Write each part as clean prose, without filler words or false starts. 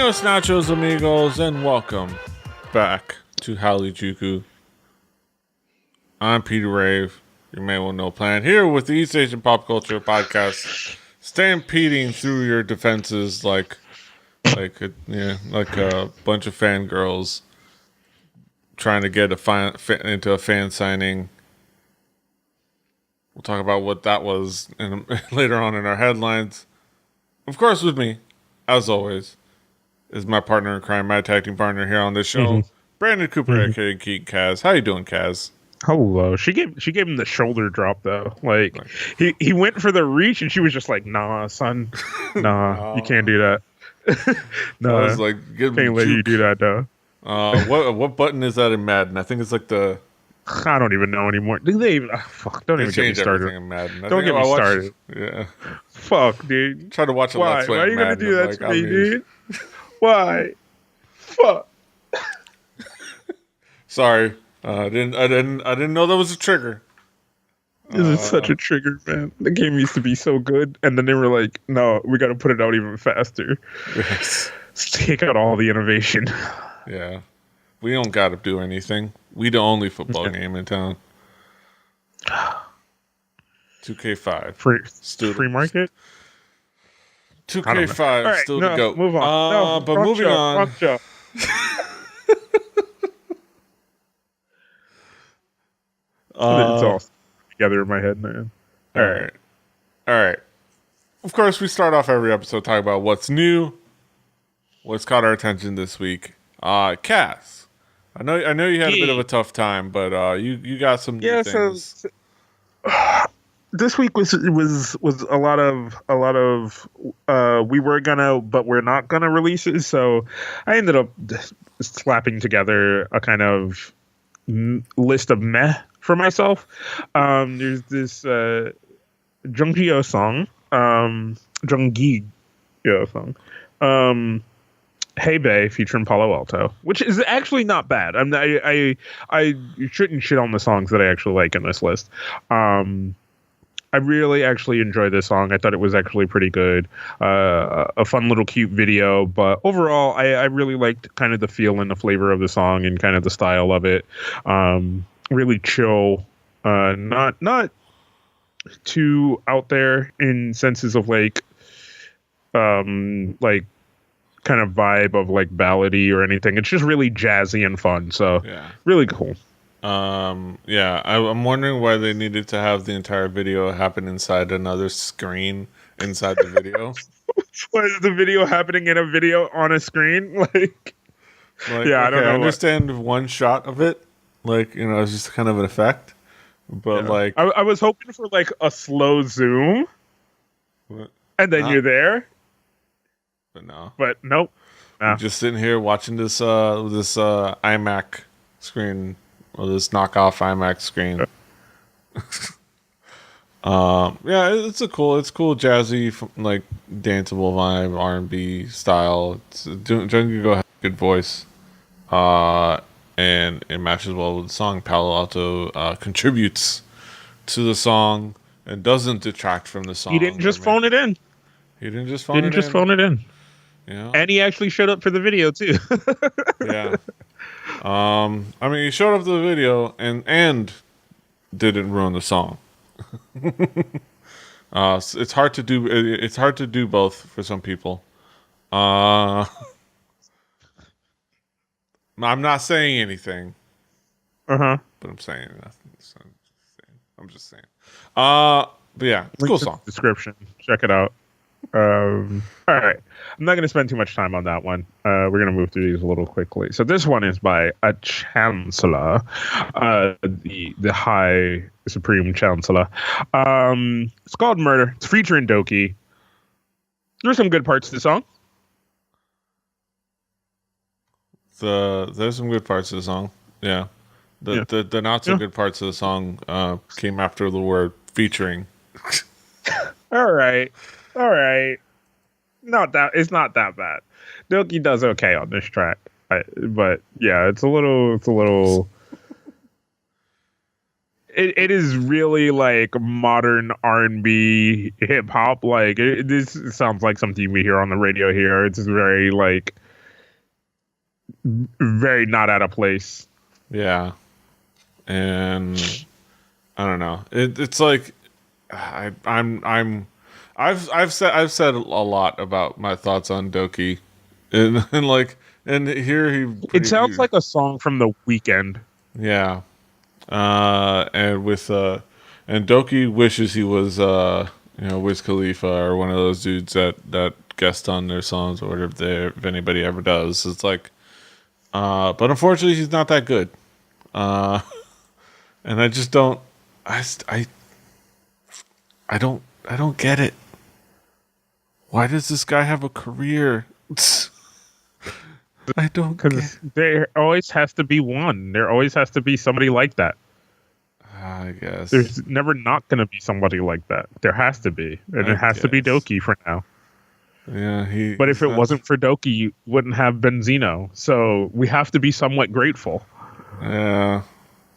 Buenos nachos, amigos, and welcome back to Hallyujuku. I'm Peter Rave, your man with no plan, here with the East Asian Pop Culture Podcast, stampeding through your defenses like a bunch of fangirls trying to get into a fan signing. We'll talk about what that was later on in our headlines. Of course, with me, as always, is my partner in crime, my tag team partner here on this show, Brandon Cooper, aka Geek Kaz. How you doing, Kaz? Hello. She gave him the shoulder drop though. Like he went for the reach and she was just like, "Nah, son, nah, you can't do that." No, I was like, can't let you do that though. What button is that in Madden? I think it's like the. I don't even know anymore. Do they even? Fuck! Don't even get me started. In Madden. Don't get me started. Yeah. Fuck, dude. Try to watch a Let's Play. Why are you gonna do that to me, dude? Why? Fuck. Sorry. I didn't know that was a trigger. This is such a trigger, man. The game used to be so good, and then they were like, "No, we got to put it out even faster. Yes. Let's take out all the innovation." Yeah. We don't got to do anything. We the only football game in town. 2K5. Free market? 2K5 right, still to go. Move on. But moving on. It's all together in my head, man. All right. Of course, we start off every episode talking about what's new, what's caught our attention this week. Cass, I know you had a bit of a tough time, but you got some new things. So, this week was a lot of we were gonna but we're not gonna release it. So I ended up slapping together a kind of list of meh for myself. There's this Junggi song, Hey Bae featuring Palo Alto, which is actually not bad. I shouldn't shit on the songs that I actually like in this list. I really actually enjoy this song. I thought it was actually pretty good. A fun little cute video, but overall I really liked kind of the feel and the flavor of the song and kind of the style of it. Really chill, not too out there in senses of like kind of vibe of like ballady or anything. It's just really jazzy and fun. So yeah, really cool. Yeah, I'm wondering why they needed to have the entire video happen inside another screen inside the video. Why is the video happening in a video on a screen? Like yeah, okay, I don't know. I understand one shot of it. Like, you know, it's just kind of an effect. But like I was hoping for like a slow zoom. And then you're there. But no. But nope. I'm just sitting here watching this iMac screen, or this knockoff iMac screen. Yeah, it's cool jazzy, like danceable vibe, R&B style. Junggi has a good voice, and it matches well with the song. Palo Alto contributes to the song and doesn't detract from the song. He didn't just phone it in. Yeah. And he actually showed up for the video too. Yeah. I mean, he showed up to the video and didn't ruin the song. It's hard to do. It's hard to do both for some people. I'm not saying anything. But I'm saying nothing. I'm just saying. But yeah, it's a cool song. Description. Check it out. All right. I'm not going to spend too much time on that one. We're going to move through these a little quickly. So this one is by a chancellor, the High Supreme Chancellor. It's called Murder. It's featuring Doki. There's some good parts to the song. There's some good parts of the song. Yeah. The not so good parts of the song came after the word featuring. All right. It's not that bad. Doki does okay on this track, but yeah, it's a little. It is really like modern R&B hip hop. Like this sounds like something we hear on the radio here. It's very like very not out of place. Yeah, and I don't know. It's like I've said a lot about my thoughts on Doki, and here It sounds like a song from The Weeknd. yeah, and and Doki wishes he was Wiz Khalifa or one of those dudes that guest on their songs or whatever if anybody ever does. It's like, but unfortunately he's not that good. Uh, and I just don't. I I don't get it. Why does this guy have a career? I don't get. Because there always has to be one. There always has to be somebody like that. I guess There's never not going to be somebody like that. There has to be, and it has to be Doki for now. Yeah, But if it wasn't for Doki, you wouldn't have Benzino. So we have to be somewhat grateful. Yeah,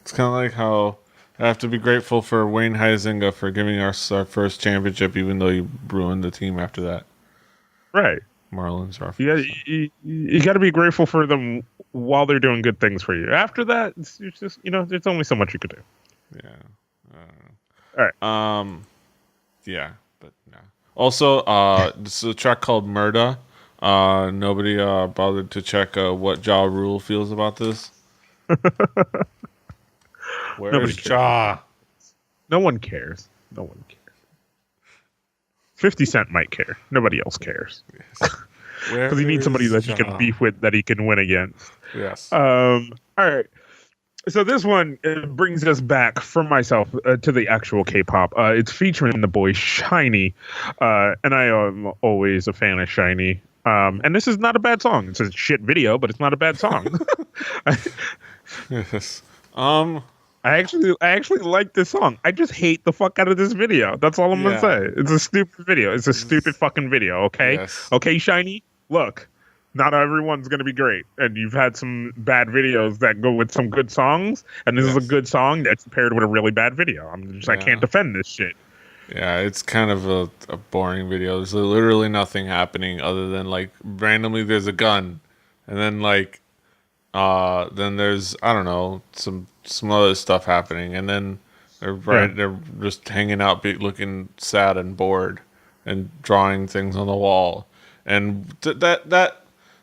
it's kind of like how I have to be grateful for Wayne Huizenga for giving us our first championship, even though he ruined the team after that. Right. Marlins are. You got to be grateful for them while they're doing good things for you. After that, it's just there's only so much you could do. Yeah. All right. Yeah, but no. Also, this is a track called Murda. Nobody bothered to check what Ja Rule feels about this. Where's Ja? No one cares. No one cares. 50 Cent might care. Nobody else cares. Because he needs somebody that he can beef with, that he can win against. Yes. All right. So this one brings us back from myself to the actual K-pop. It's featuring the boy Shiny, and I am always a fan of Shiny. And this is not a bad song. It's a shit video, but it's not a bad song. Yes. I actually like this song. I just hate the fuck out of this video. That's all I'm gonna say. It's a stupid video. It's a stupid fucking video. Okay. Yes. Okay, Shiny. Look. Not everyone's going to be great. And you've had some bad videos that go with some good songs. And this is a good song that's paired with a really bad video. I can't defend this shit. Yeah, it's kind of a boring video. There's literally nothing happening other than like randomly there's a gun. And then then there's, I don't know, some other stuff happening. And then they're just hanging out looking sad and bored and drawing things on the wall. And that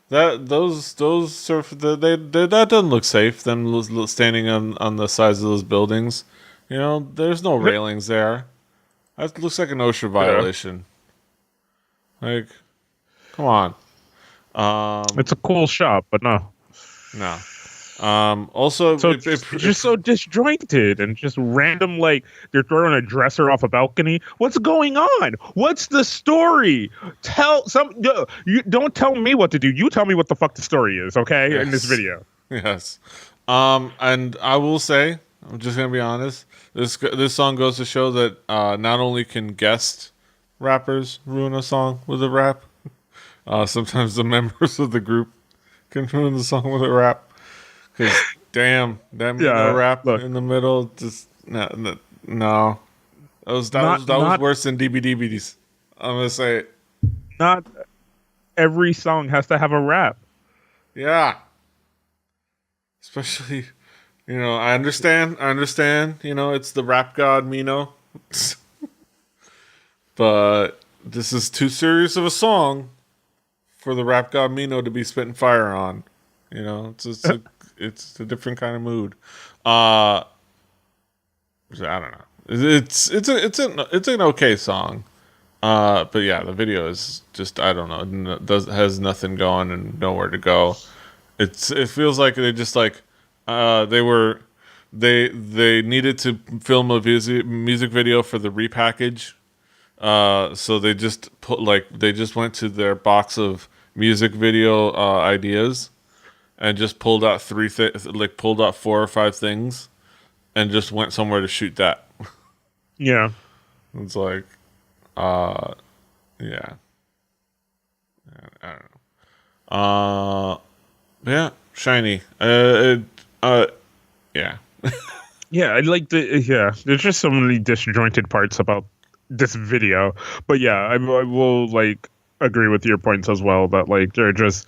doesn't look safe. Them standing on the sides of those buildings, there's no railings there. That looks like an OSHA violation. Like, come on. It's a cool shop, but no. Also, so it's just so disjointed and just random. Like they're throwing a dresser off a balcony. What's going on? What's the story? You don't tell me what to do. You tell me what the fuck the story is. Okay, yes. In this video. Yes. And I will say, I'm just gonna be honest. This song goes to show that not only can guest rappers ruin a song with a rap, sometimes the members of the group can ruin the song with a rap. Because damn, that rap in the middle, just no. That was worse than DBDBs. I'm gonna say it. Not every song has to have a rap. Yeah. Especially, I understand. It's the rap god Mino. But this is too serious of a song for the rap god Mino to be spitting fire on. It's a different kind of mood. I don't know. It's an okay song. But yeah, the video is just, I don't know, has nothing going and nowhere to go. It feels like they just like they needed to film a music video for the repackage. So they just went to their box of music video ideas and just pulled out pulled out 4 or 5 things and just went somewhere to shoot that. Yeah. It's like yeah. I don't know. Yeah, Shiny. Yeah. Yeah, I like there's just so many disjointed parts about this video. But yeah, I will agree with your points as well. That like they're just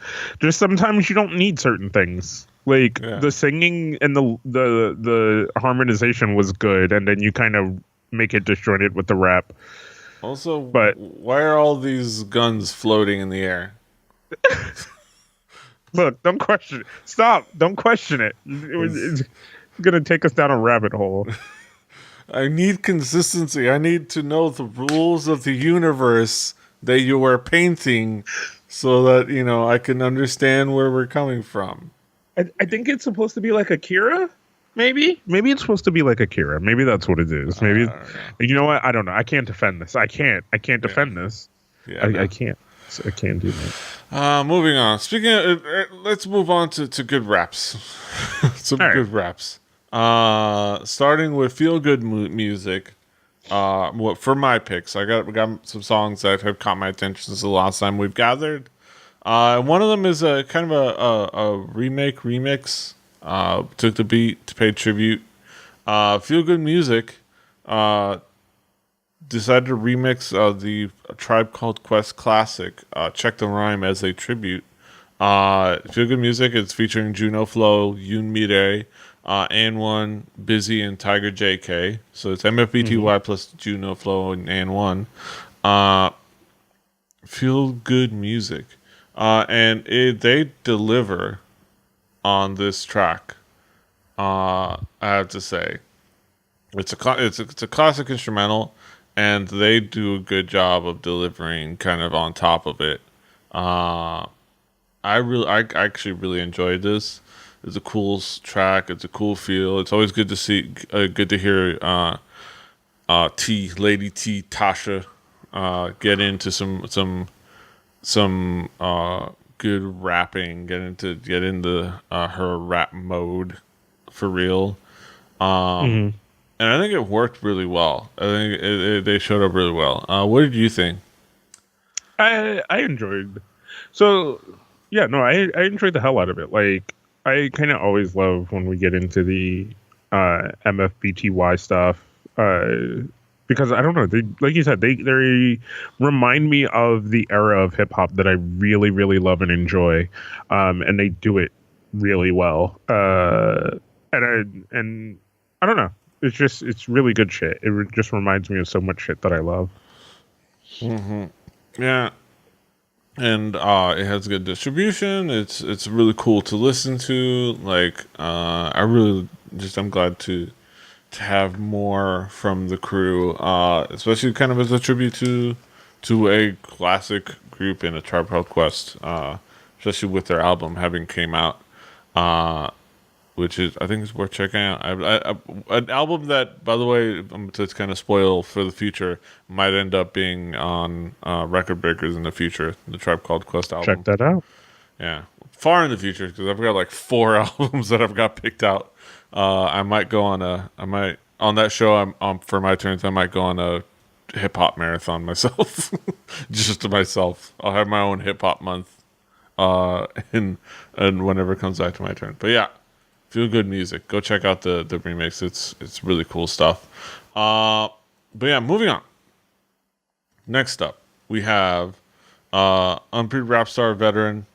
sometimes you don't need certain things. Like the singing and the harmonization was good, and then you kind of make it disjointed with the rap. Also, but why are all these guns floating in the air? Look, don't question it. Stop! Don't question it. It's gonna take us down a rabbit hole. I need consistency. I need to know the rules of the universe that you are painting, so that I can understand where we're coming from. I think it's supposed to be like Akira. Maybe it's supposed to be like Akira. Maybe that's what it is. Maybe you know what? I don't know. I can't defend this. I can't defend this. Yeah, I can't. So I can't do that. Moving on. Speaking of, let's move on to good raps. Some good raps. Starting with feel good music. For my picks, we got some songs that have caught my attention since the last time we've gathered. One of them is a kind of a remix. Took the beat to pay tribute. Feel good music. Decided to remix the Tribe Called Quest classic, Check the Rhyme, as a tribute. Feel good music. It's featuring Juno Flow, Yoon Mire, AN1, Busy, and Tiger JK. So it's MFBTY plus Juno Flow and AN1. Feel good music. And they deliver on this track. I have to say, it's a classic instrumental, and they do a good job of delivering kind of on top of it. I actually really enjoyed this. It's a cool track. It's a cool feel. It's always good to see, good to hear Lady T Tasha get into some good rapping. Get into her rap mode for real. And I think it worked really well. I think they showed up really well. What did you think? I enjoyed. So yeah, no, I enjoyed the hell out of it. Like, I kind of always love when we get into the MFBTY stuff, because I don't know, they, like you said, they remind me of the era of hip hop that I really, really love and enjoy, and they do it really well. And I don't know, it's really good shit. It just reminds me of so much shit that I love. Yeah. And it has good distribution. It's really cool to listen to. Like, I'm glad to have more from the crew, especially kind of as a tribute to a classic group in A Tribe Called Quest, especially with their album having came out, which I think is worth checking out. An album that, by the way, to kind of spoil for the future, might end up being on Record Breakers in the future. The Tribe Called Quest album. Check that out. Yeah, far in the future, because I've got like 4 albums that I've got picked out. I might go on on that show. For my turns, I might go on a hip hop marathon myself, just to myself. I'll have my own hip hop month, and whenever it comes back to my turn. But yeah. Feel good music. Go check out the remix. It's really cool stuff. But yeah, moving on. Next up, we have unbeaten rap star veteran,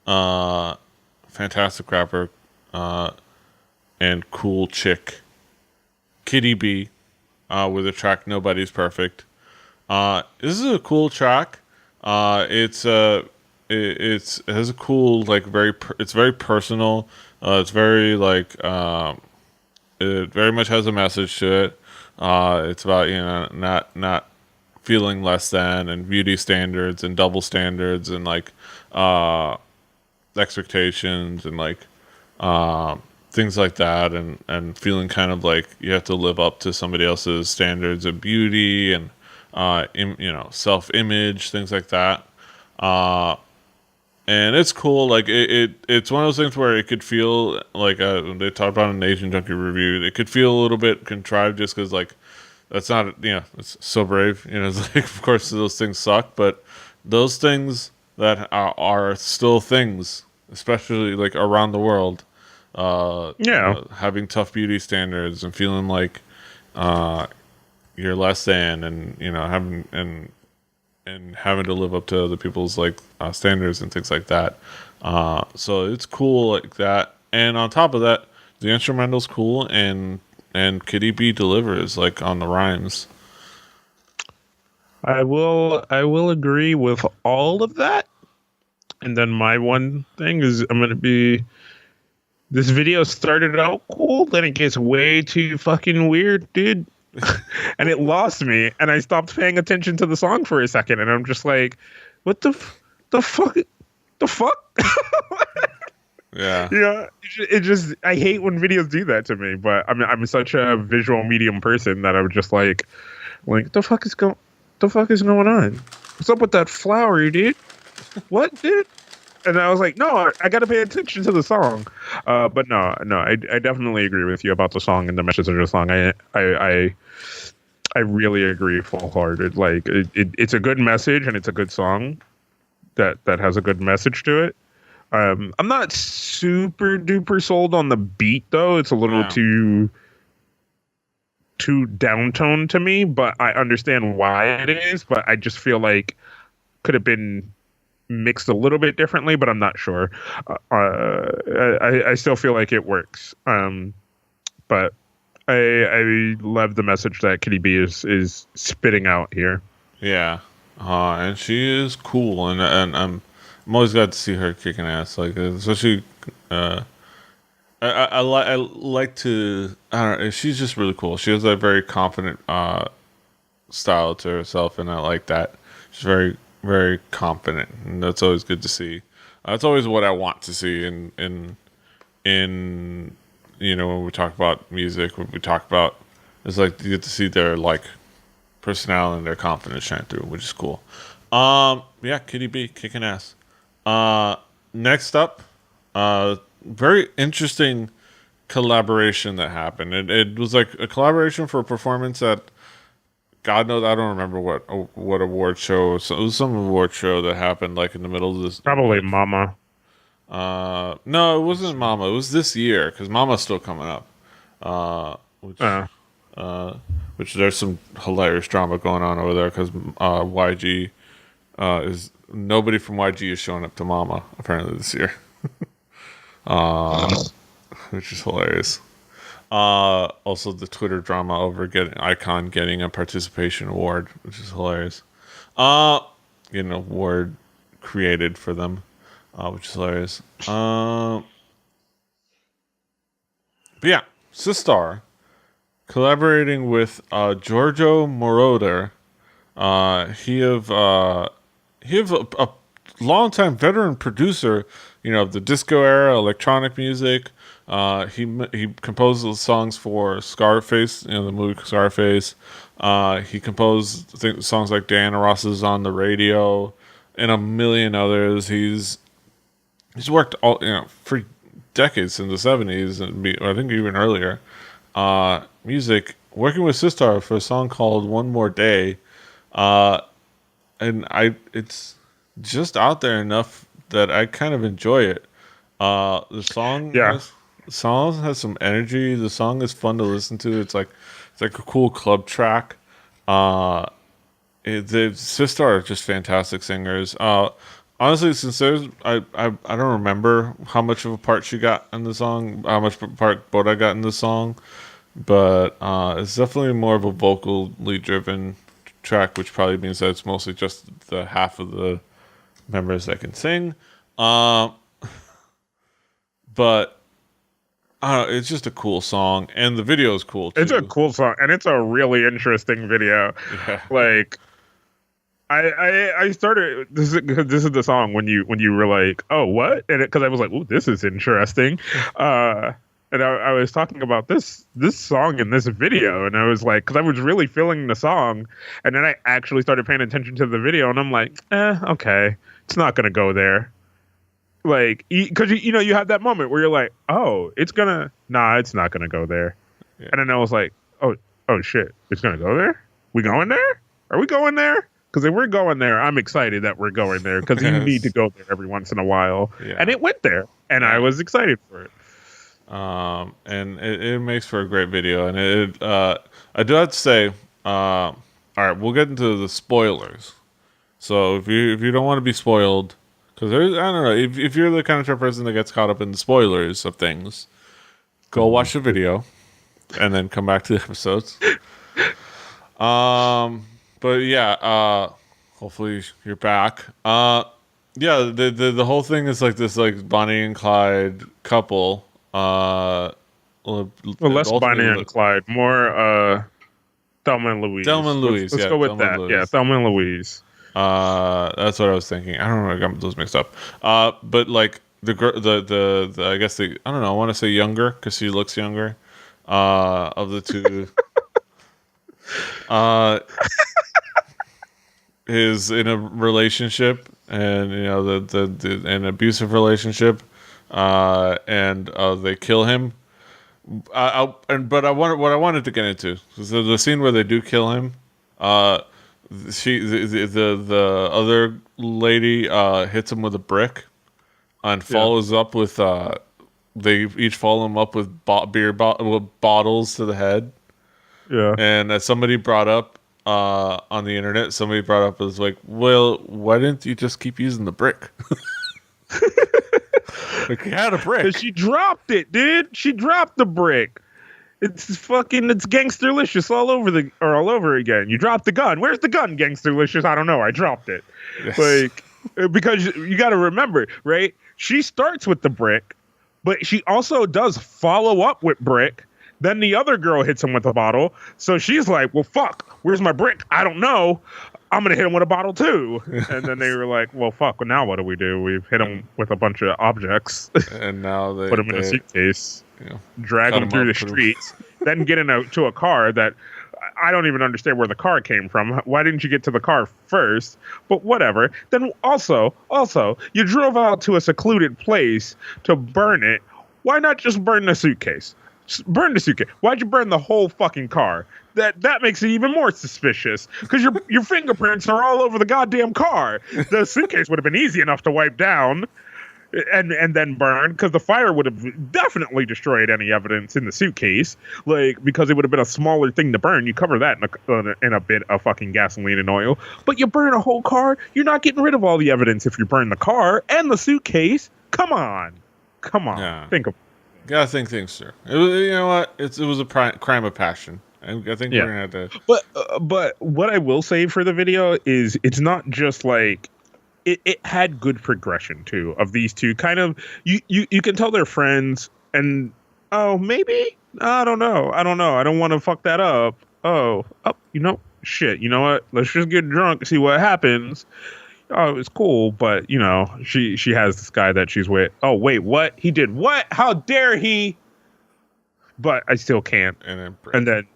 fantastic rapper, and cool chick, Kitty B, with the track "Nobody's Perfect." This is a cool track. It has a cool, like, it's very personal. It's very like it very much has a message to it. It's about not feeling less than, and beauty standards and double standards and like expectations and like things like that, and feeling kind of like you have to live up to somebody else's standards of beauty and self-image, things like that. And it's cool. Like it's one of those things where it could feel like they talked about in an Asian Junkie review. It could feel a little bit contrived just because like that's not it's So Brave. It's like, of course those things suck, but those things that are still things, especially like around the world. Having tough beauty standards and feeling like you're less than, and having and and having to live up to other people's like standards and things like that. So it's cool like that. And on top of that, the instrumental's cool, and Kitty B delivers like on the rhymes. I will agree with all of that. And then my one thing is I'm gonna be this video started out cool, then it gets way too fucking weird, dude. And it lost me, and I stopped paying attention to the song for a second, and I'm just like, what the fuck? The fuck? Yeah. It just I hate when videos do that to me, but I'm such a visual medium person that I was just like the fuck is going on? What's up with that flower, dude? What, dude? And I was like, no, I got to pay attention to the song. But no, I definitely agree with you about the song and the message of the song. I really agree full-hearted. Like it's a good message and it's a good song that has a good message to it. I'm not super duper sold on the beat though. It's a little too downtoned to me, but I understand why it is. But I just feel like could have been mixed a little bit differently, but I'm not sure. I still feel like it works. But I love the message that Kitty B is spitting out here. Yeah. And she is cool, and I'm always glad to see her kicking ass. Like especially, I like to. I don't know. She's just really cool. She has a very confident style to herself, and I like that. She's very very confident, and that's always good to see. That's always what I want to see in when we talk about music, when we talk about it's like you get to see their like personality and their confidence shine through, which is cool. Yeah, Kitty B kicking ass. Next up, very interesting collaboration that happened. It was like a collaboration for a performance at God knows I don't remember what award show. So it was some award show that happened like in the middle of this. Probably Mama. No, it wasn't Mama. It was this year because Mama's still coming up. Which there's some hilarious drama going on over there because YG is nobody from YG is showing up to Mama apparently this year, which is hilarious. Also the Twitter drama over Icon getting a participation award, which is hilarious. Getting an award created for them, which is hilarious. But yeah, Sistar collaborating with Giorgio Moroder. He of a longtime veteran producer, of the disco era, electronic music. He composed the songs for Scarface, the movie Scarface. He composed songs like Diana Ross's On the Radio and a million others. He's worked all for decades in the 70s and I think even earlier. Music working with Sistar for a song called One More Day. And it's just out there enough that I kind of enjoy it. The song has some energy. The song is fun to listen to. It's like a cool club track. The Sistar are just fantastic singers. Honestly, since I don't remember how much of a part she got in the song, how much part Boda got in the song, but it's definitely more of a vocally driven track, which probably means that it's mostly just the half of the members that can sing. But it's just a cool song, and the video is cool too. It's a cool song, and it's a really interesting video. Yeah. Like, I started this is the song when you were like, oh, what? And because I was like, oh, this is interesting. And I was talking about this song in this video, and I was like, because I was really feeling the song, and then I actually started paying attention to the video, and I'm like, okay, it's not gonna go there. Like, because you have that moment where you're like, oh, it's not gonna go there. Yeah. And then I was like, oh shit, it's gonna go there? We going there? Are we going there? Because if we're going there, I'm excited that we're going there, because you need to go there every once in a while. Yeah. And it went there, and I was excited for it. And it makes for a great video, and I do have to say, all right, we'll get into the spoilers. So if you don't want to be spoiled, because I don't know, if you're the kind of person that gets caught up in the spoilers of things, go watch the video and then come back to the episodes. But yeah, hopefully you're back. Yeah, the whole thing is like this like Bonnie and Clyde couple. Well, less Bonnie and Clyde, more Thelma and Louise. Thelma and Louise. Let's go with Thelma that. Yeah, Thelma and Louise. That's what I was thinking. I don't know. I got those mixed up. But like the I guess I don't know. I want to say younger because she looks younger. Of the two, is in a relationship, and you know the an abusive relationship, and they kill him. But what I wanted to get into is the scene where they do kill him. The other lady hits him with a brick and follows up with they each follow him up with with bottles to the head. Yeah. And as somebody brought up on the internet, somebody brought up was like, well, why didn't you just keep using the brick? Like, he had a brick. She dropped it, dude. She dropped the brick. It's gangsterlicious all over again. You dropped the gun. Where's the gun, gangsterlicious? I don't know. I dropped it. Yes. Like, because you got to remember, right? She starts with the brick, but she also does follow up with brick. Then the other girl hits him with a bottle. So she's like, well, fuck, where's my brick? I don't know. I'm going to hit him with a bottle too. And then they were like, well, fuck, well, now what do? We've hit him with a bunch of objects. And now they put him in a suitcase, drag him through the streets, then get into a car that I don't even understand where the car came from. Why didn't you get to the car first? But whatever. Then also, you drove out to a secluded place to burn it. Why not just burn the suitcase? Just burn the suitcase. Why'd you burn the whole fucking car? That makes it even more suspicious because your fingerprints are all over the goddamn car. The suitcase would have been easy enough to wipe down and then burn, because the fire would have definitely destroyed any evidence in the suitcase. Like, because it would have been a smaller thing to burn. You cover that in a bit of fucking gasoline and oil. But you burn a whole car, you're not getting rid of all the evidence if you burn the car and the suitcase. Come on. Yeah. Think of. Gotta think things through. You know what? It was a crime of passion. I think we're gonna have to. But what I will say for the video is it's not just like it had good progression too of these two. Kind of you can tell they're friends, and maybe I don't know. I don't want to fuck that up. Shit. You know what? Let's just get drunk, see what happens. Oh, it's cool, but she has this guy that she's with. Oh wait, what? He did what? How dare he? But I still can't. And then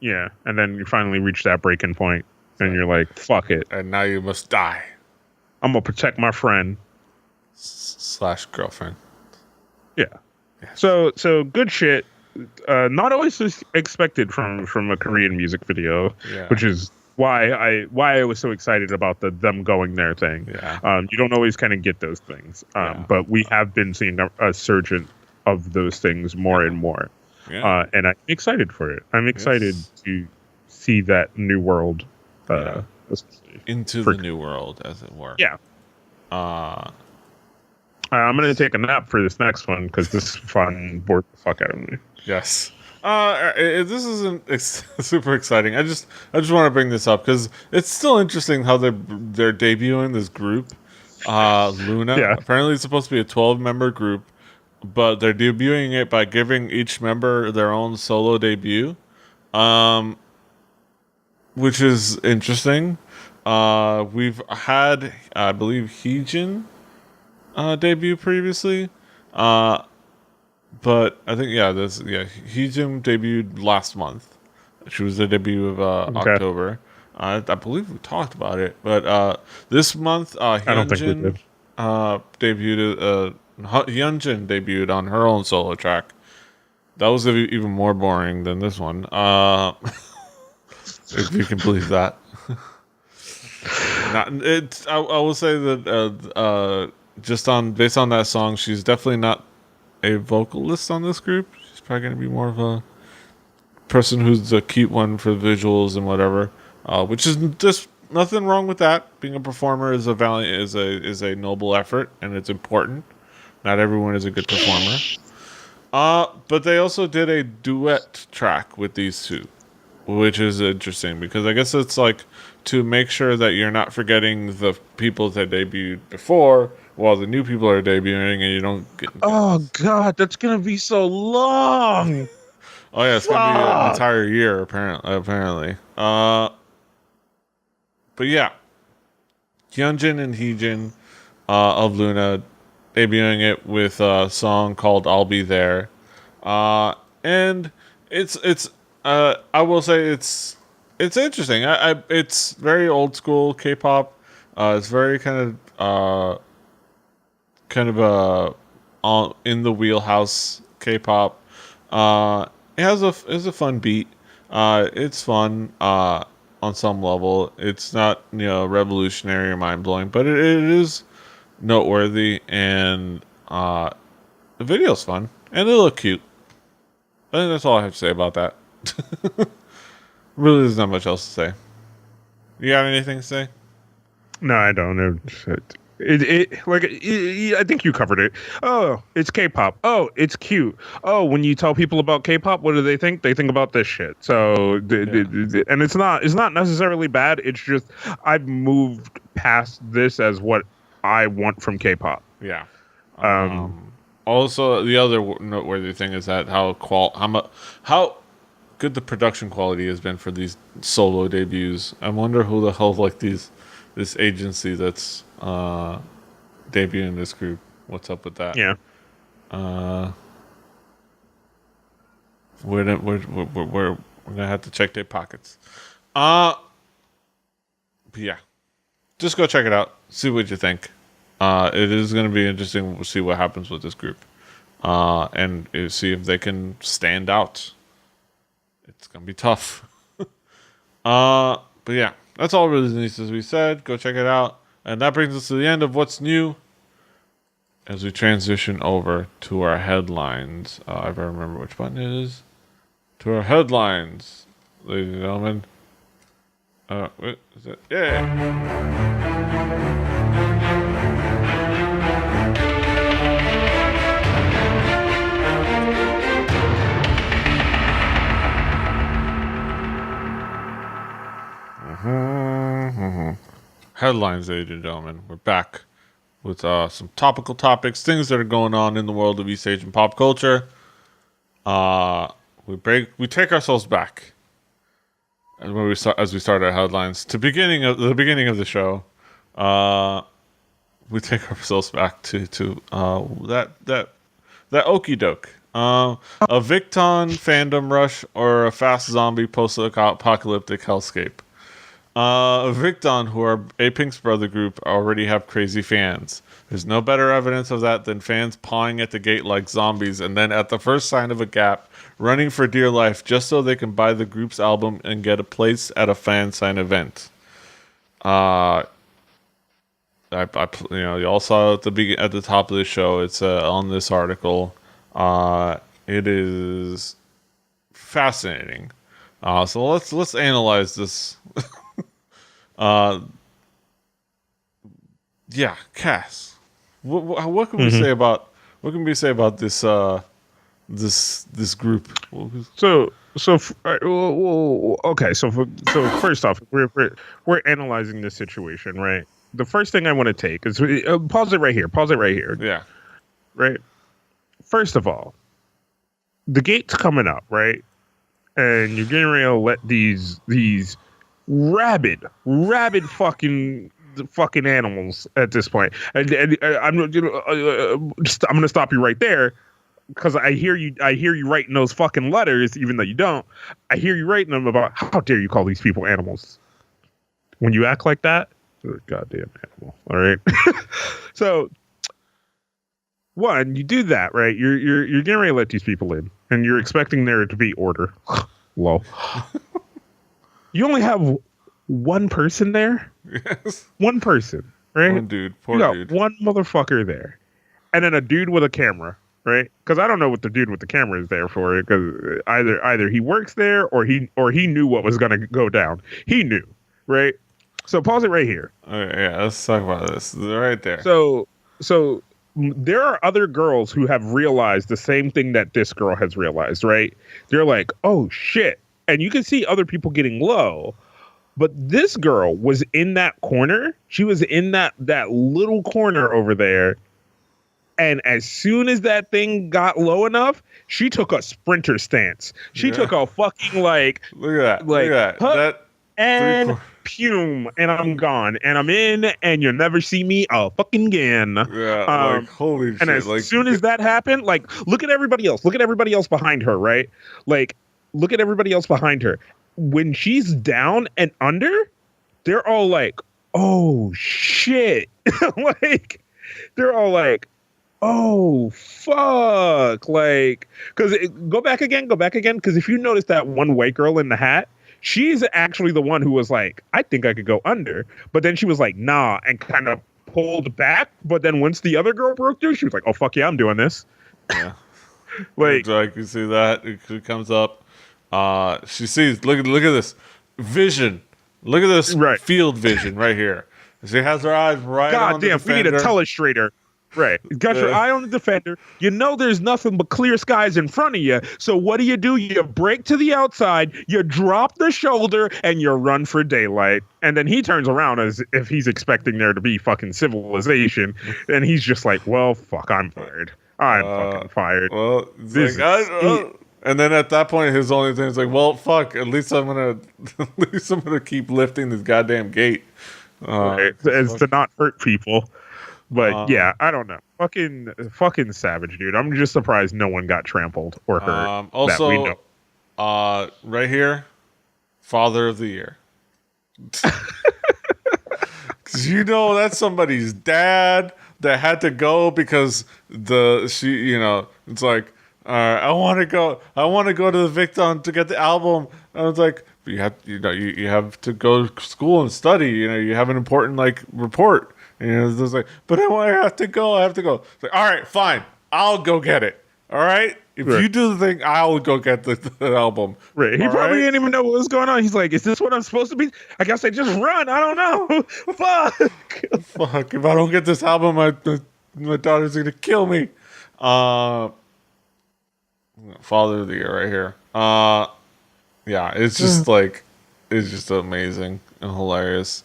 you finally reach that breaking point, and you're like, fuck it. And now you must die. I'm gonna protect my friend / girlfriend. Yeah. Yes. So good shit. Not always expected from a Korean music video, which is why I was so excited about them going there thing. Yeah. You don't always kind of get those things, but we have been seeing a surge of those things more and more. Yeah. And I'm excited for it. I'm excited to see that new world. Into the new world, as it were. Yeah. I'm going to take a nap for this next one because this fun bored the fuck out of me. Yes. This isn't super exciting. I just want to bring this up because it's still interesting how they're debuting this group, Luna. Yeah. Apparently, it's supposed to be a 12-member group, but they're debuting it by giving each member their own solo debut, which is interesting. We've had, I believe, Heejin debut previously. But I think Heejin debuted last month. She was the debut of October. I believe we talked about it, but this month I don't think we did. Debuted. Hyunjin debuted on her own solo track. That was even more boring than this one. If you can believe that. I will say that based on that song, she's definitely not a vocalist on this group. She's probably going to be more of a person who's the cute one for visuals and whatever, which is just nothing wrong with that. Being a performer is a noble effort, and it's important. Not everyone is a good performer. But they also did a duet track with these two, which is interesting because I guess it's like to make sure that you're not forgetting the people that debuted before while the new people are debuting, and you don't get. Oh God, that's gonna be so long. Oh yeah, it's gonna be an entire year apparently. But yeah, Hyunjin and Heejin of Luna debuting it with a song called "I'll Be There," and it's I will say it's interesting. It's very old school K-pop. It's very kind of in the wheelhouse K-pop. It has a fun beat. It's fun on some level. It's not revolutionary or mind blowing, but it is noteworthy, and the video's fun and they look cute. I think that's all I have to say about that. Really, there's not much else to say. You got anything to say? No, I don't. I think you covered it. Oh, it's K-pop. Oh, it's cute. Oh, when you tell people about K-pop, what do they think? They think about this shit. So, and it's not necessarily bad. It's just I've moved past this as what I want from K-pop. Yeah. Also, the other noteworthy thing is that how good the production quality has been for these solo debuts. I wonder who the hell this agency that's debuting this group. What's up with that? Yeah. We're gonna have to check their pockets. But yeah, just go check it out. See what you think. It is going to be interesting to see what happens with this group, and see if they can stand out. It's going to be tough. But yeah, that's all really needs to be said. Go check it out. And that brings us to the end of what's new as we transition over to our headlines. If I remember which button it is. To our headlines, ladies and gentlemen. What is it? Yeah. Headlines, ladies and gentlemen. We're back with some topical topics, things that are going on in the world of East Asian pop culture. We take ourselves back as we start our headlines to the beginning of the show. We take ourselves back to that okie doke. A VICTON fandom rush or a fast zombie post-apocalyptic hellscape. VICTON, who are A-Pink's brother group, already have crazy fans. There's no better evidence of that than fans pawing at the gate like zombies, and then at the first sign of a gap, running for dear life just so they can buy the group's album and get a place at a fan sign event. You all saw at the top of the show. It's on this article. It is fascinating. So let's analyze this. Yeah, Cass. What can we say about this this group? Okay. So first off, we're analyzing this situation, right? The first thing I want to take is pause it right here. Yeah. Right. First of all, the gate's coming up, right? And you're getting ready to let these rabid fucking animals at this point. And I'm going to stop you right there because I hear you writing those fucking letters, even though you don't. I hear you writing them about how dare you call these people animals. When you act like that, you're a goddamn animal. All right. So one, you do that, right? You're getting ready to let these people in, and you're expecting there to be order. Lol. You only have one person there? Yes. One person, right? One dude. Poor dude. One motherfucker there. And then a dude with a camera, right? Because I don't know what the dude with the camera is there for. Because either he works there or he knew what was going to go down. He knew, right? So pause it right here. Okay, yeah, let's talk about this. Right there. So there are other girls who have realized the same thing that this girl has realized, right? They're like, oh shit. And you can see other people getting low. But this girl was in that corner. She was in that little corner over there. And as soon as that thing got low enough, she took a sprinter stance. She took a fucking like, look at that, like, look at that. And pume, and I'm gone, and I'm in, and you'll never see me fucking again. Yeah, like holy shit! And as like, soon as that happened, like, look at everybody else. Look at everybody else behind her, right? Like, look at everybody else behind her. When she's down and under, they're all like, "Oh shit!" Like, they're all like, oh fuck, like, because go back again, because if you notice that one white girl in the hat, she's actually the one who was like, I think I could go under, but then she was like, nah, and kind of pulled back. But then once the other girl broke through, she was like, oh fuck yeah, I'm doing this. Yeah. Like you see that it comes up, she sees, look at this vision, look at this field vision right here. She has her eyes right on the defender. We need a telestrator. Right. Got your eye on the defender. You know there's nothing but clear skies in front of you. So what do? You break to the outside, you drop the shoulder, and you run for daylight. And then he turns around as if he's expecting there to be fucking civilization. And he's just like, well, fuck, I'm fired. I'm fucking fired. Well, and then at that point, his only thing is like, well, fuck, at least I'm gonna keep lifting this goddamn gate. As to not hurt people. But yeah, I don't know. Fucking savage, dude. I'm just surprised no one got trampled or hurt. Also, that we know. Right here, Father of the Year. Because you know that's somebody's dad that had to go because it's like, I want to go to the Victon to get the album. And I was like, but you have to go to school and study. You have an important like report. And it's like, but I have to go. It's like, all right, fine. I'll go get it. All right? If you do the thing, I'll go get the album. Right. He probably didn't even know what was going on. He's like, is this what I'm supposed to be? I guess I just run. I don't know. Fuck. If I don't get this album, my daughter's going to kill me. Father of the Year right here. Yeah, it's just it's just amazing and hilarious.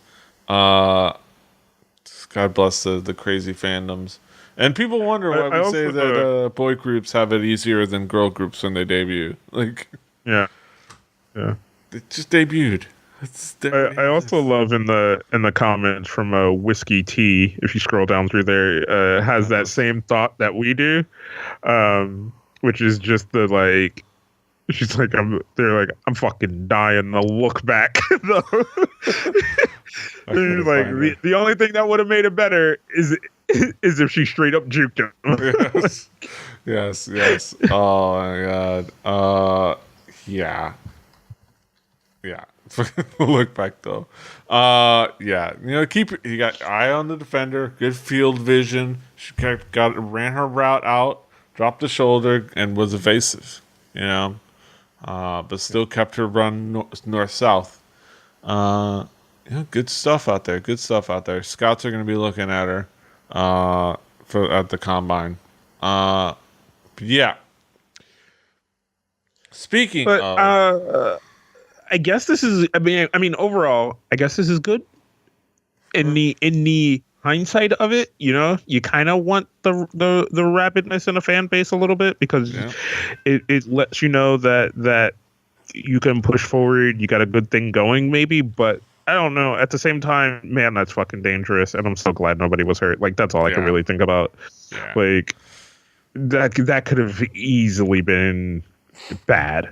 God bless the crazy fandoms. And people wonder why we say that boy groups have it easier than girl groups when they debut. Like, yeah, they just debuted. I also love in the comments from Whiskey Tea. If you scroll down through there, has that same thought that we do, which is just the like. She's like, they're like, I'm fucking dying to look back. Like the only thing that would have made it better is if she straight up juked him. Yes. Oh my god. Yeah. Look back though. Yeah. You got eye on the defender, good field vision. She ran her route out, dropped the shoulder, and was evasive. But still kept her run north-south. Good stuff out there. Scouts are going to be looking at her at the combine. Yeah. Speaking of... I guess this is... I mean, overall, I guess this is good. In the hindsight of it, you kind of want the rapidness in a fan base a little bit because it lets you know that you can push forward, you got a good thing going maybe, but I don't know, at the same time, man, that's fucking dangerous, and I'm so glad nobody was hurt. Like, that's all I can really think about. Like, that could have easily been bad.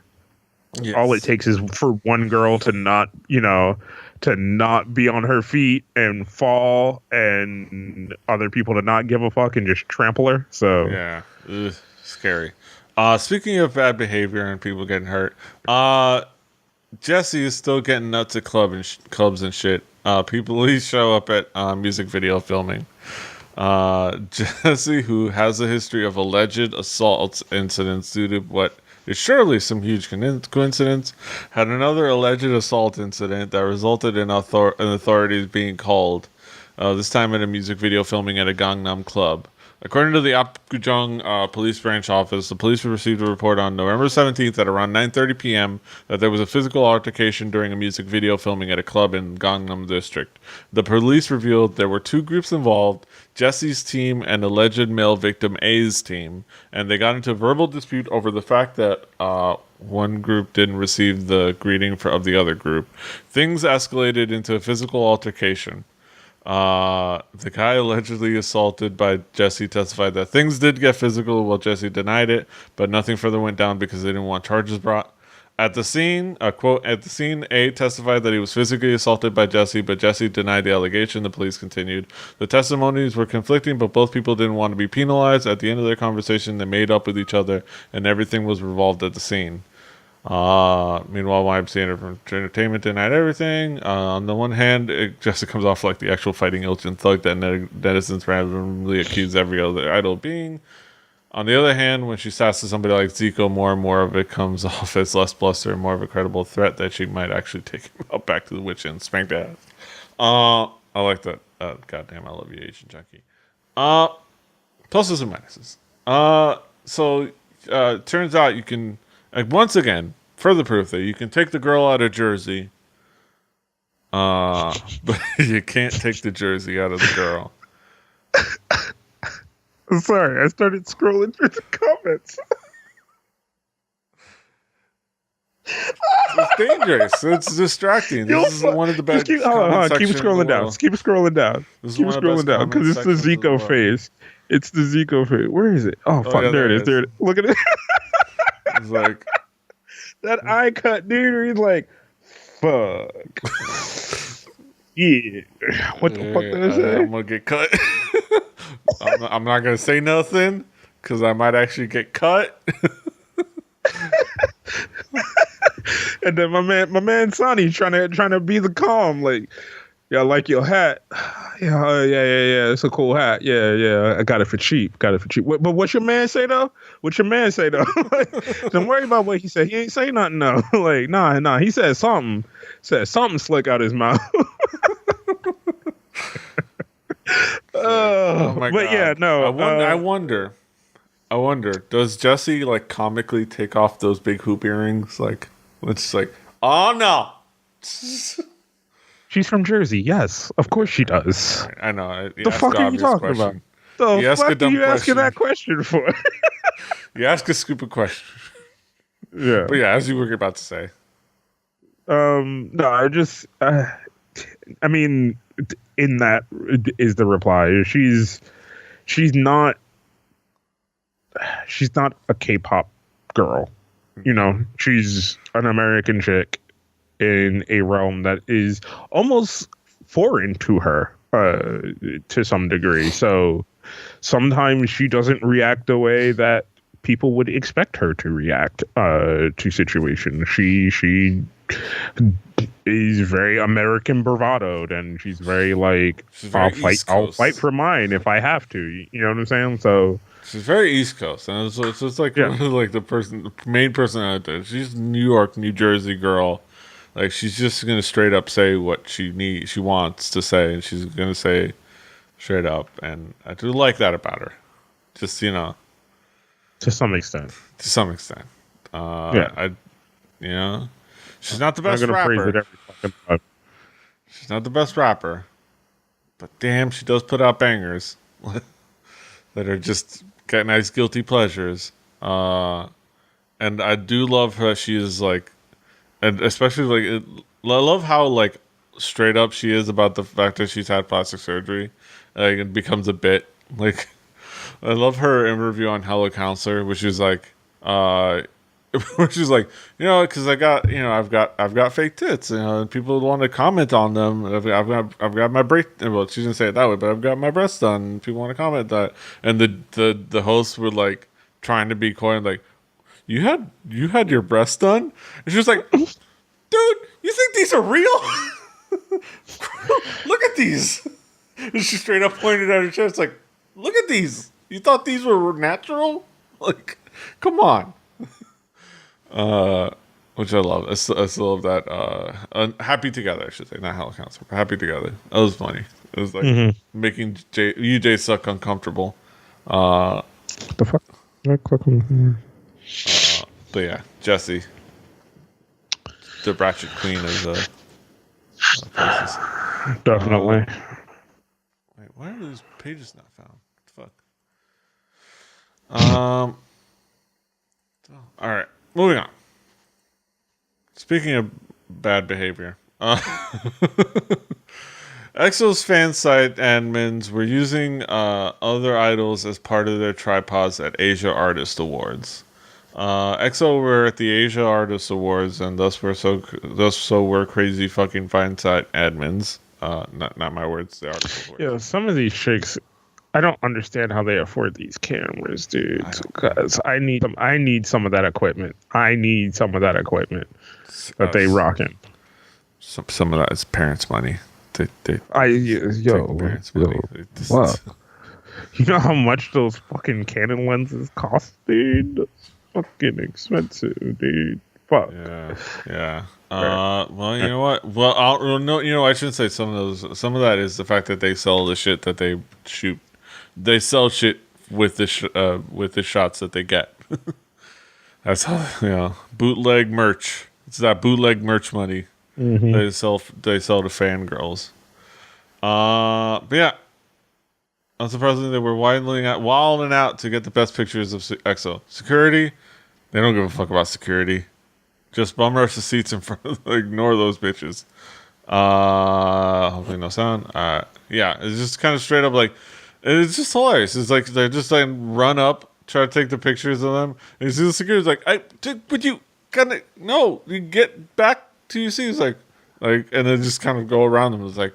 All it takes is for one girl to not be on her feet and fall, and other people to not give a fuck and just trample her. So yeah, scary. Speaking of bad behavior and people getting hurt, Jessi is still getting nuts at clubs and shit. Police show up at music video filming. Jessi, who has a history of alleged assault incidents due to what is surely some huge coincidence, had another alleged assault incident that resulted in authorities being called, this time at a music video filming at a Gangnam club. According to the Apgujeong Police Branch Office, the police received a report on November 17th at around 9:30 p.m. that there was a physical altercation during a music video filming at a club in Gangnam District. The police revealed there were two groups involved, Jessi's team and alleged male victim A's team, and they got into a verbal dispute over the fact that one group didn't receive the greeting of the other group. Things escalated into a physical altercation. The guy allegedly assaulted by Jessi testified that things did get physical while Jessi denied it, but nothing further went down because they didn't want charges brought. At the scene, A testified that he was physically assaulted by Jessi, but Jessi denied the allegation. The police continued. The testimonies were conflicting, but both people didn't want to be penalized. At the end of their conversation, they made up with each other, and everything was revolved at the scene. Meanwhile, YMCA Entertainment denied everything. On the one hand, it just comes off like the actual fighting Ilchin thug that netizens randomly accuse every other idol being. On the other hand, when she sasses somebody like Zico, more and more of it comes off as less bluster and more of a credible threat that she might actually take him out back to the witch and spank the ass. I like that. Goddamn, I love you, Asian junkie. Pluses and minuses. So turns out you can. Once again, further proof that you can take the girl out of Jersey, but you can't take the Jersey out of the girl. I'm sorry, I started scrolling through the comments. It's dangerous. It's distracting. This is one of the best. Keep scrolling down. Keep scrolling down. Keep scrolling down because it's the Zico face. It's the Zico face. Where is it? Oh, fuck! Yeah, there it is. There it is. Look at it. It's like that eye cut, dude. He's like, fuck. Yeah. What the fuck did I say? I'm gonna get cut. I'm not gonna say nothing because I might actually get cut. And then my man Sonny trying to be the calm, like, yeah, I like your hat. Yeah. It's a cool hat. Yeah. I got it for cheap. But what's your man say though? Like, don't worry about what he said. He ain't say nothing though. Like, nah. He said something. Slick out his mouth. Oh my god. But yeah, no. I wonder. Does Jessi like comically take off those big hoop earrings? Like, it's like, oh no. She's from Jersey. Yes, of course she does. I know. The fuck are you talking about? The fuck are you asking that question for? You ask a stupid question. Yeah. But yeah, as you were about to say. No, I mean, in that is the reply. She's not a K-pop girl. You know, she's an American chick in a realm that is almost foreign to her to some degree. So sometimes she doesn't react the way that people would expect her to react to situations. She is very American bravadoed, and she's very like, I'll fight for mine if I have to. You know what I'm saying? So she's very East Coast, and so it's just like, like the main person out there. She's a New York, New Jersey girl. Like, she's just gonna straight up say what she wants to say, and she's gonna say straight up. And I do like that about her. Just, you know, to some extent. She's not the best rapper. She's not the best rapper, but damn, she does put out bangers that are just got nice guilty pleasures. And I do love her. She is like, and especially like, I love how like straight up she is about the fact that she's had plastic surgery. Like, it becomes a bit. Like, I love her interview on Hello Counselor, which is like, which is like, you know, because I've got fake tits, you know, and people want to comment on them. I've got my breast. Well, she didn't say it that way, but I've got my breasts done. And people want to comment that, and the hosts were like trying to be coy and like, you had your breasts done, and she was like, dude, you think these are real? Look at these. And she straight up pointed at her chest like, look at these. You thought these were natural? Like, come on. Which I love. I still love that. Happy Together, I should say, not Hell Counts, but Happy Together. That was funny. It was like making UJ suck uncomfortable. What the fuck? Did I click on here? But yeah, Jessi, the Ratchet Queen of the places. Definitely. Wait, why are these pages not found? What the fuck? All right, moving on. Speaking of bad behavior, EXO's fan site admins were using other idols as part of their tripods at Asia Artist Awards. EXO were at the Asia Artist Awards, and thus were crazy fucking fan site admins. Not my words. The artist awards. Yeah, some of these chicks, I don't understand how they afford these cameras, dude. Because I need some of that equipment. I need some of that equipment that they rocking. Some of that is parents' money. They parents' money. What? You know how much those fucking Canon lenses cost, dude? That's fucking expensive, dude. Fuck. Yeah. Well, you know what? Well, no, I shouldn't say some of those. Some of that is the fact that they sell the shit that they shoot. They sell shit with the shots that they get. That's how bootleg merch. It's that bootleg merch money they sell to fangirls. But yeah, unsurprisingly, they were wilding out to get the best pictures of EXO. Security, they don't give a fuck about security. Just bum rush the seats in front of ignore those bitches. Hopefully no sound. Yeah, it's just kind of straight up it's just hilarious. It's like they're just run up, try to take the pictures of them. And you see the security's would you no, you get back to your seats, and then just kind of go around them. It's like,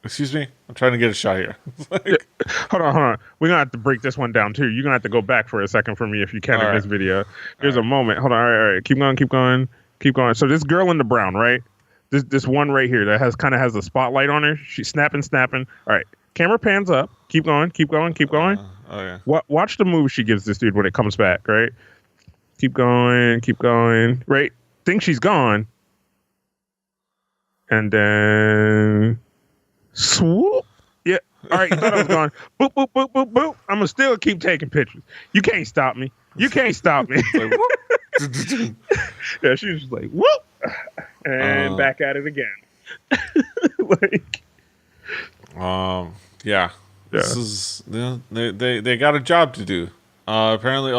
excuse me, I'm trying to get a shot here. Hold on. We're gonna have to break this one down too. You're gonna have to go back for a second for me if you can in this video. There's a moment. Hold on. All right. Keep going. So this girl in the brown, right? This one right here that has a spotlight on her. She's snapping. All right. Camera pans up. Keep going. Yeah. Watch the move she gives this dude when it comes back, right? Keep going. Right? Think she's gone. And then swoop. Yeah. All right, you thought I was gone. Boop, boop, boop, boop, boop. I'm gonna still keep taking pictures. You can't stop me. Yeah, she's just like, whoop. And back at it again. Yeah. This is they got a job to do. Apparently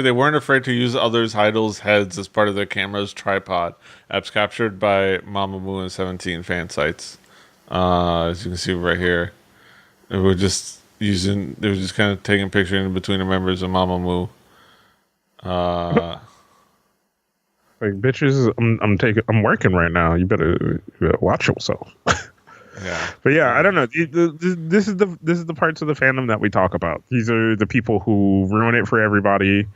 they weren't afraid to use others' idols' heads as part of their camera's tripod. Apps captured by Mamamoo and 17 fan sites. As you can see right here, they were just kind of taking pictures in between the members of Mamamoo. Bitches, I'm working right now. You better watch yourself. Yeah. But yeah, I don't know. This is the parts of the fandom that we talk about. These are the people who ruin it for everybody,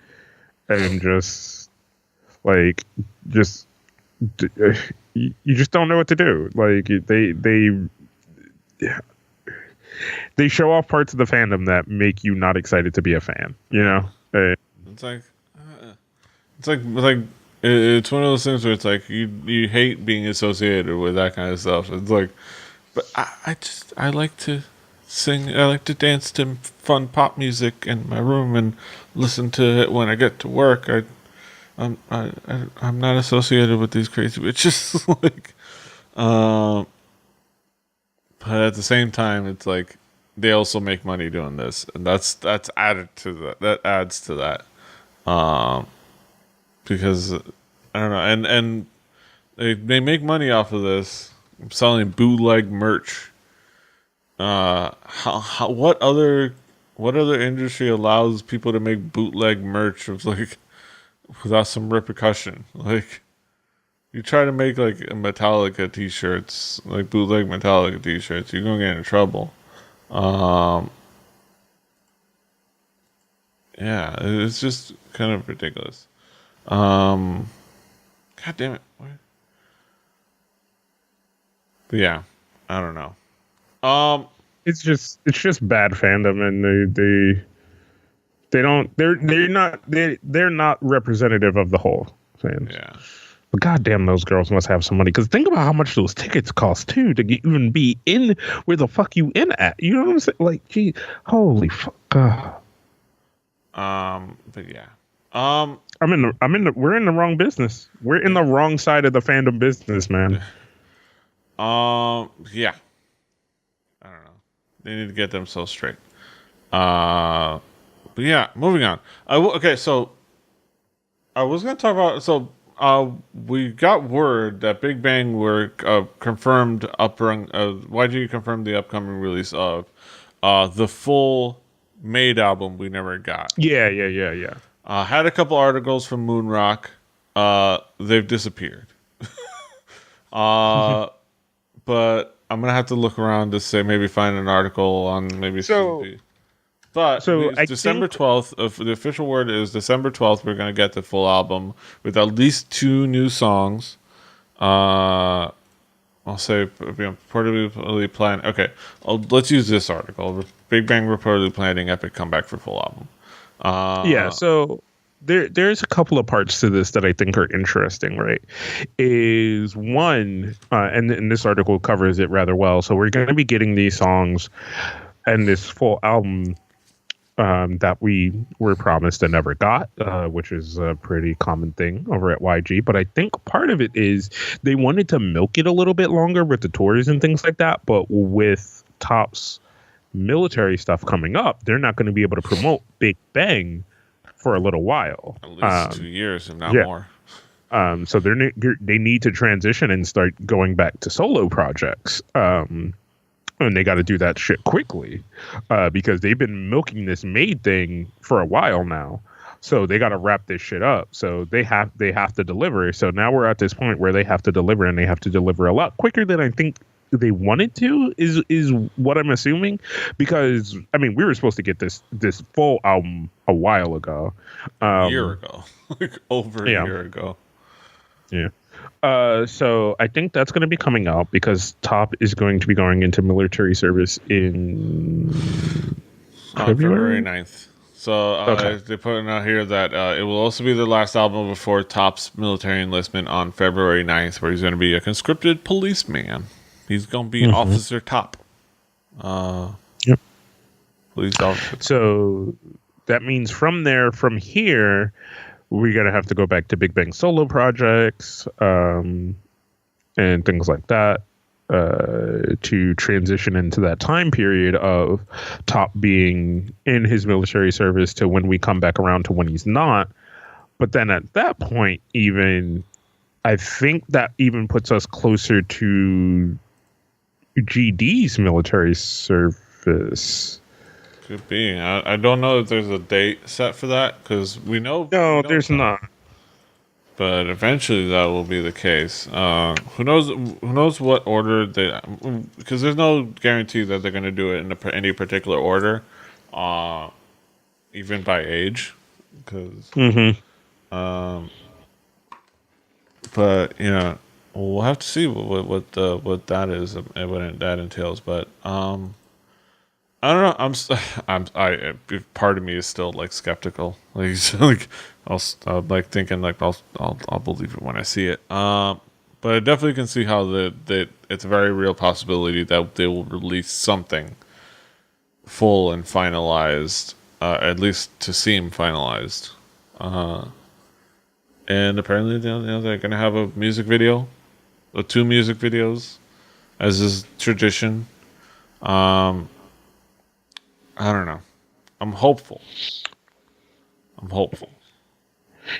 and you just don't know what to do. They show off parts of the fandom that make you not excited to be a fan. It's one of those things where it's like you hate being associated with that kind of stuff. It's like, but I like to sing. I like to dance to fun pop music in my room and listen to it when I get to work. I'm not associated with these crazy bitches. But at the same time, it's like they also make money doing this, and that's added to that. That adds to that. Because I don't know, and they make money off of this selling bootleg merch. What other industry allows people to make bootleg merch without some repercussion? You try to make Metallica t-shirts, bootleg Metallica t-shirts, you're gonna get in trouble. Yeah, it's just kind of ridiculous. God damn it. What? But yeah, I don't know. It's just bad fandom, and They're not representative of the whole fans. Yeah. But goddamn, those girls must have some money. Because think about how much those tickets cost too to even be in where the fuck you in at. You know what I'm saying? Like, gee, holy fuck. But yeah. We're in the wrong business. We're in the wrong side of the fandom business, man. Yeah. I don't know. They need to get themselves straight. But yeah, moving on. Okay, so I was gonna talk about we got word that Big Bang were confirmed YG confirmed the upcoming release of the full Made album we never got. Yeah. Had a couple articles from Moonrock. They've disappeared. But I'm gonna have to look around to say maybe find an article on maybe. But December 12th, the official word is December 12th, we're going to get the full album with at least 2 new songs. I'll say reportedly plan. Okay, let's use this article. Big Bang reportedly planning epic comeback for full album. Yeah, so there's a couple of parts to this that I think are interesting, right? Is one, and this article covers it rather well. So we're going to be getting these songs and this full album that we were promised and never got, which is a pretty common thing over at YG. But I think part of it is they wanted to milk it a little bit longer with the tours and things like that. But with Top's military stuff coming up, they're not going to be able to promote Big Bang for a little while. At least 2 years, if not more. So they need to transition and start going back to solo projects. And they got to do that shit quickly because they've been milking this Made thing for a while now. So they got to wrap this shit up. So they have to deliver. So now we're at this point where they have to deliver, and they have to deliver a lot quicker than I think they wanted to. Is what I'm assuming, because I mean we were supposed to get this full album a while ago, a year ago, like over a year ago. Yeah. So I think that's going to be coming out because Top is going to be going into military service in February 9th. So they're putting out here that it will also be the last album before Top's military enlistment on February 9th, where he's going to be a conscripted policeman. He's going to be Officer Top. Yep. Police officer. So that means from here, we're going to have to go back to Big Bang solo projects and things like that to transition into that time period of Top being in his military service to when we come back around to when he's not. But then at that point, even I think that even puts us closer to GD's military service. Could be. I don't know if there's a date set for that because we know. No, there's not. But eventually that will be the case. Who knows? Who knows what order they? Because there's no guarantee that they're going to do it in any particular order, even by age. Because. But we'll have to see what that is and what that entails. But I don't know. Part of me is still like skeptical. Like I'll like thinking like I'll believe it when I see it. But I definitely can see how that it's a very real possibility that they will release something full and finalized, at least to seem finalized. And apparently, they're gonna have a music video, or 2 music videos, as is tradition. I don't know. I'm hopeful.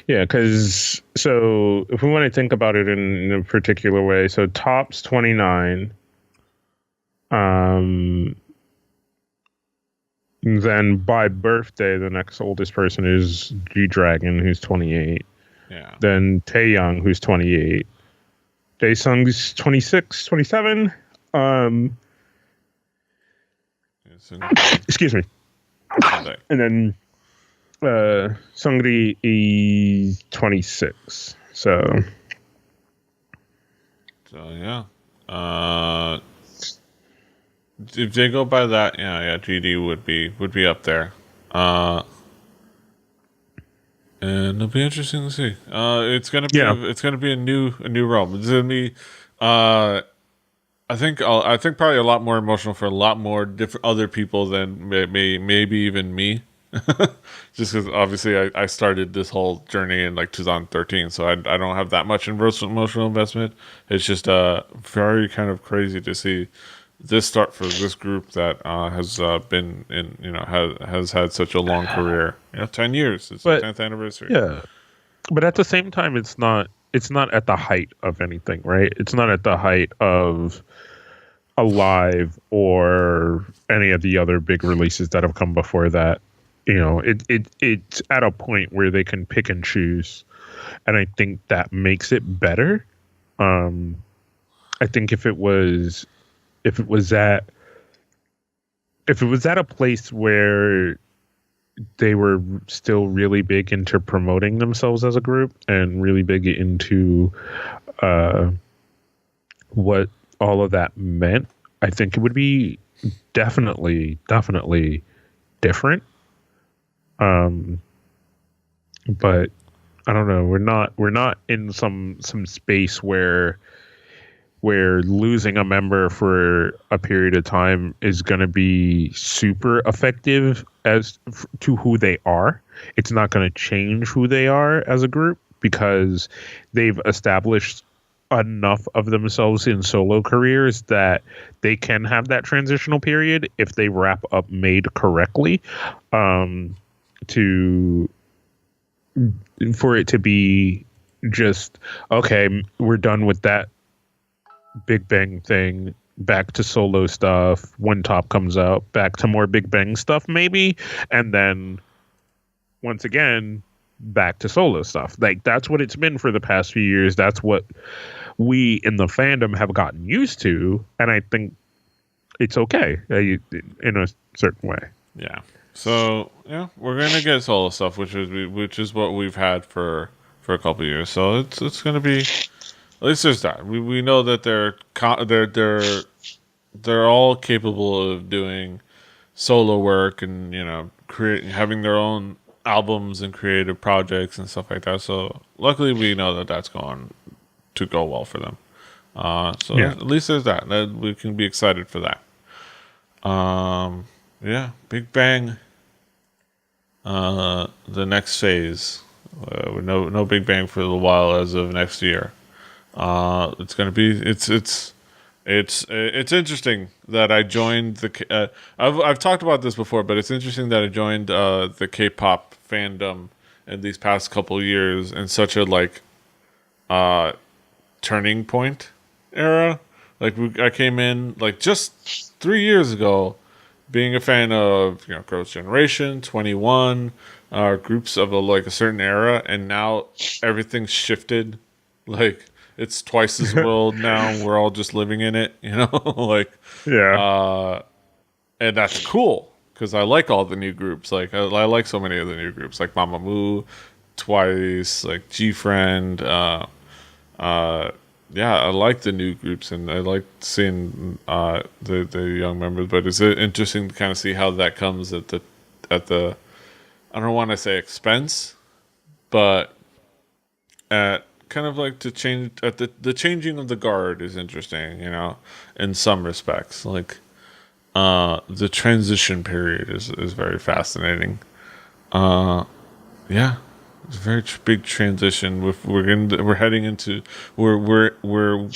Yeah, because so if we want to think about it in a particular way, so Top's 29. Then by birthday, the next oldest person is G Dragon, who's 28. Yeah. Then Taeyang, who's 28. Daesung's 26, 27. Excuse me. And then Seungri is 26. So yeah. If they go by that, yeah, GD would be up there. and it'll be interesting to see. It's gonna be Yeah. it's gonna be a new realm. It's gonna be, I think probably a lot more emotional for a lot more different other people than maybe even me. Just because obviously I started this whole journey in like 2013, so I don't have that much emotional investment. It's just very kind of crazy to see this start for this group that has been in, has had such a long career. 10 years. It's the But 10th anniversary. yeah, but at the same time, it's not at the height of anything, right? It's not at the height of Alive or any of the other big releases that have come before that. It's at a point where they can pick and choose, and I think that makes it better. I think if it was at a place where they were still really big into promoting themselves as a group and really big into what all of that meant, I think it would be definitely different. But I don't know. We're not in some space where losing a member for a period of time is going to be super effective to who they are. It's not going to change who they are as a group because they've established enough of themselves in solo careers that they can have that transitional period if they wrap up made correctly, for it to be just, okay, we're done with that Big Bang thing, back to solo stuff. When Top comes out, back to more Big Bang stuff maybe, and then once again back to solo stuff. Like, that's what it's been for the past few years. That's what we in the fandom have gotten used to, and I think it's okay in a certain way. Yeah. So yeah, we're gonna get solo stuff, which is what we've had for a couple of years. So it's gonna be, at least there's that. We know that they're all capable of doing solo work and having their own albums and creative projects and stuff like that. So luckily we know that that's going to go well for them. So Yeah. at least there's that. That we can be excited for that. Yeah, Big Bang. The next phase. No Big Bang for a little while as of next year. It's gonna be it's interesting that I joined the. I've talked about this before, but it's interesting that I joined the K-pop fandom in these past couple years in such a turning point era. Like I came in like just 3 years ago, being a fan of Girls' Generation, 21, groups of a certain era, and now everything's shifted. Like, it's twice as world now. We're all just living in it, Yeah. and that's cool because I like all the new groups. Like, I like so many of the new groups, like Mamamoo, Twice, like G Friend. Yeah, I like the new groups and I like seeing the young members. But it's interesting to kind of see how that comes at the I don't want to say expense, but at kind of like to change at the changing of the guard is interesting, in some respects. Like the transition period is very fascinating. Yeah, it's a very big transition. We're heading into we've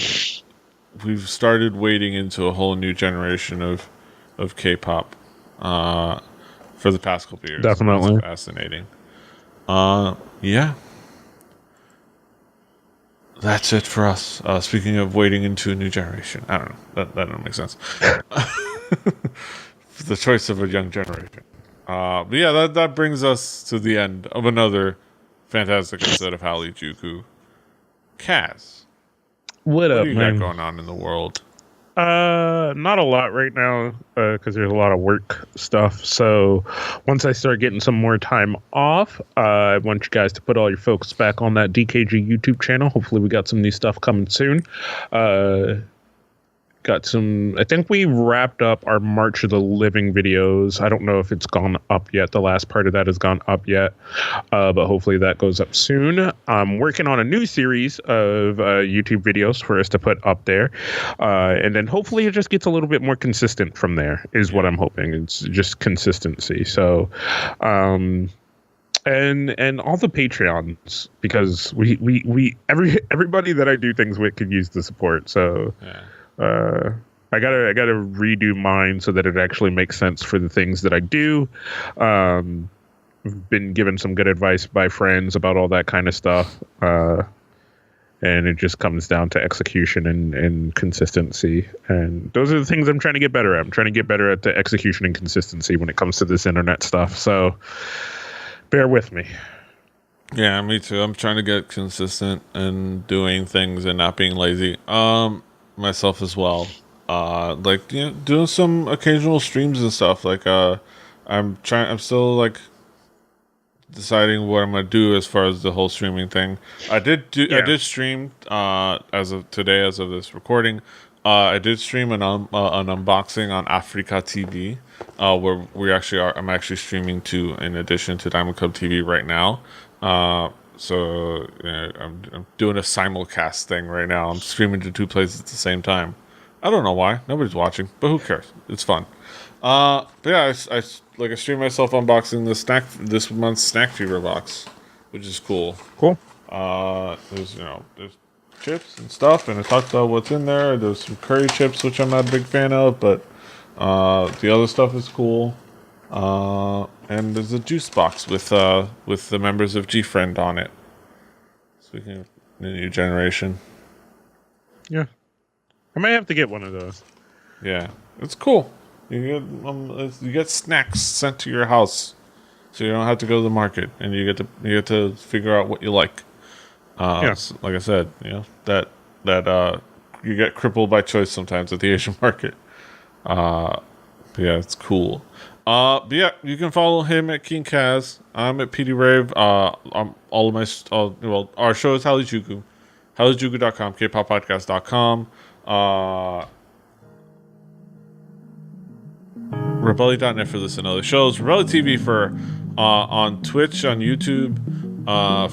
started wading into a whole new generation of K-pop for the past couple of years. Definitely. It's fascinating. Yeah. That's it for us. Speaking of wading into a new generation, I don't know. That doesn't make sense. The choice of a young generation. But yeah, that brings us to the end of another fantastic episode of Hallyujuku. Kaz, What what up, do you man? got going on in the world? Not a lot right now, because there's a lot of work stuff. So once I start getting some more time off, I want you guys to put all your focus back on that DKG YouTube channel. Hopefully we got some new stuff coming soon. Gonna got some. I think we wrapped up our March of the Living videos. I don't know if it's gone up yet. The last part of that has gone up yet, but hopefully that goes up soon. I'm working on a new series of YouTube videos for us to put up there, and then hopefully it just gets a little bit more consistent from there. Is what I'm hoping. It's just consistency. So. And all the Patreons, because everybody that I do things with could use the support. So I gotta redo mine so that it actually makes sense for the things that I do. I've been given some good advice by friends about all that kind of stuff. And it just comes down to execution and consistency. And those are the things I'm trying to get better at. I'm trying to get better at the execution and consistency when it comes to this internet stuff. So bear with me. Yeah, me too. I'm trying to get consistent and doing things and not being lazy. Myself as well. Like, you know, doing some occasional streams and stuff. Like, I'm still like deciding what I'm gonna do as far as the whole streaming thing. I did stream as of today, as of this recording. I did stream an unboxing on Africa TV, where I'm actually streaming to, in addition to Diamond Club TV right now. So I'm doing a simulcast thing right now. I'm streaming to two places at the same time. I don't know why. Nobody's watching, but who cares? It's fun. But yeah, I streamed myself unboxing this month's Snack Fever box, which is cool. Cool. There's chips and stuff, and I talked about what's in there. There's some curry chips, which I'm not a big fan of, but the other stuff is cool. And there's a juice box with the members of G-Friend on it. Speaking of the new generation. Yeah. I might have to get one of those. Yeah. It's cool. You get snacks sent to your house. So you don't have to go to the market, and you get to figure out what you like. So, like I said, you know, that you get crippled by choice sometimes at the Asian market. Yeah, it's cool. But yeah, you can follow him at King Kaz. I'm at PD Rave. Our show is Hallyujuku. Hallyujuku.com, kpoppodcast.com. Rebelli.net for listen to other shows. Rebelli TV for on Twitch, on YouTube.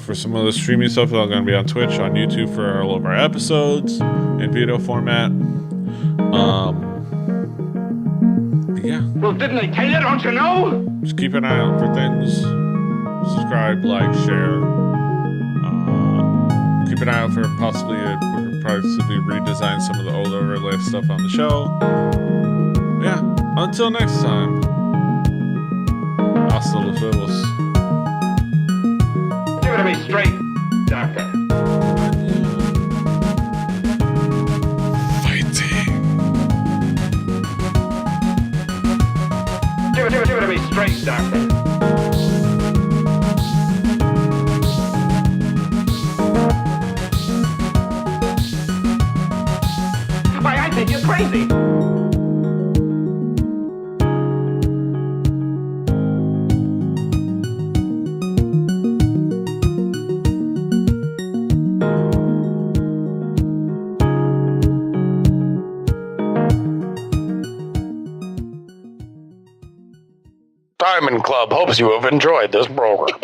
For some of the streaming stuff, I'm going to be on Twitch, on YouTube for all of our episodes in video format. Yeah. Well, didn't I tell you? Don't you know? Just keep an eye out for things. Subscribe, like, share. Keep an eye out for possibly redesign some of the older overlay stuff on the show. Yeah. Until next time. Hasta los vemos. Give it to me straight, Doctor. Fighting. Give it to me straight, Doctor. Why, I think you're crazy. Diamond Club hopes you have enjoyed this program.